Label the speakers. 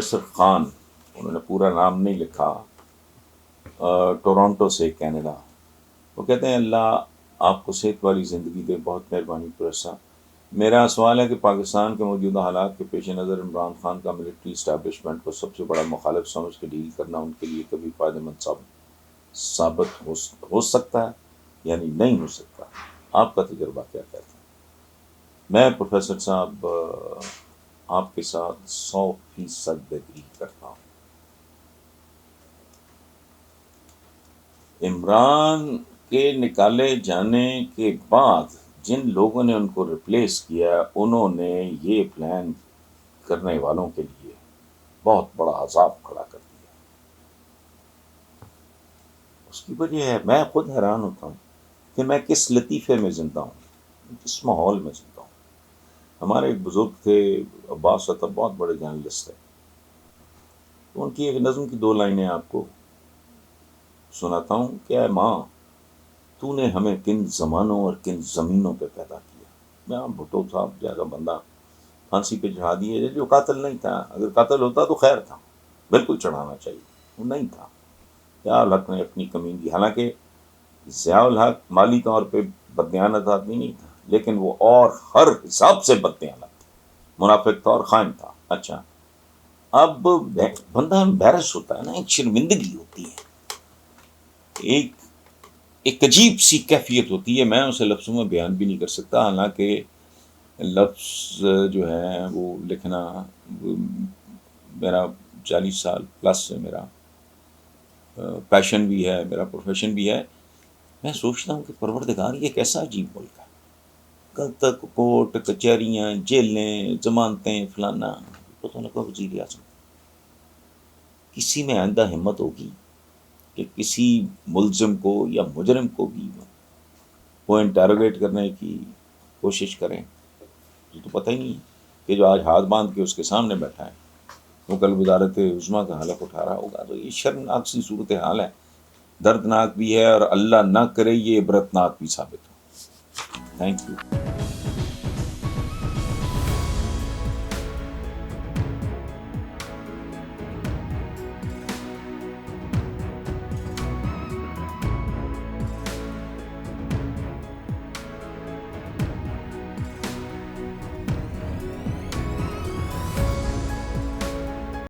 Speaker 1: Professor Khan, انہوں نے پورا نام نہیں لکھا، ٹورانٹو سے کینیڈا. وہ کہتے ہیں اللہ آپ کو صحت والی زندگی دے، بہت مہربانی پرسا. میرا سوال ہے کہ پاکستان کے موجودہ حالات کے پیش نظر عمران خان کا ملٹری اسٹیبلشمنٹ کو سب سے بڑا مخالف سمجھ کے ڈیل کرنا ان کے لیے کبھی فائدہ مند ثابت ہو سکتا ہے یعنی نہیں ہو سکتا؟ آپ کا تجربہ کیا کہتا ہے؟ میں پروفیسر صاحب آپ کے ساتھ 100% ایگری کرتا ہوں. عمران کے نکالے جانے کے بعد جن لوگوں نے ان کو ریپلیس کیا، انہوں نے یہ پلان کرنے والوں کے لیے بہت بڑا عذاب کھڑا کر دیا. اس کی وجہ ہے میں خود حیران ہوتا ہوں کہ میں کس لطیفے میں زندہ ہوں، کس ماحول میں زندہ ہوں. ہمارے ایک بزرگ تھے عباس عطا، بہت بڑے جرنلسٹ تھے. تو ان کی ایک نظم کی 2 لائنیں آپ کو سناتا ہوں کہ اے ماں تو نے ہمیں کن زمانوں اور کن زمینوں پہ پیدا کیا. میں بھٹو صاحب جیسا بندہ پھانسی پہ چڑھا دیے جو قاتل نہیں تھا. اگر قاتل ہوتا تو خیر تھا، بالکل چڑھانا چاہیے، وہ نہیں تھا. ضیاء الحق نے اپنی کمی کی، حالانکہ ضیاء الحق مالی طور پہ بددیانت آدمی نہیں تھا، لیکن وہ اور ہر حساب سے بددیانت تھا، منافق تھا اور خائن تھا. اچھا، اب بندہ امبیرس ہوتا ہے نا، ایک شرمندگی ہوتی ہے، ایک عجیب سی کیفیت ہوتی ہے. میں اسے لفظوں میں بیان بھی نہیں کر سکتا، حالانکہ لفظ جو ہے وہ لکھنا میرا 40 سال پلس سے میرا پیشن بھی ہے، میرا پروفیشن بھی ہے. میں سوچتا ہوں کہ پروردگار یہ کیسا عجیب ملک ہے. کل تک کورٹ کچہریاں جیلیں ضمانتیں فلانا، پتہ لگا وزیر اعظم. کسی میں آئندہ ہمت ہوگی کہ کسی ملزم کو یا مجرم کو بھی وہ انٹروگیٹ کرنے کی کوشش کریں؟ یہ تو پتہ ہی نہیں ہے کہ جو آج ہاتھ باندھ کے اس کے سامنے بیٹھا ہے وہ کل وزارت عظمیٰ کا حلف اٹھا رہا ہوگا. تو یہ شرمناک سی صورتحال ہے، دردناک بھی ہے، اور اللہ نہ کرے یہ عبرتناک بھی ثابت ہو. Thank you.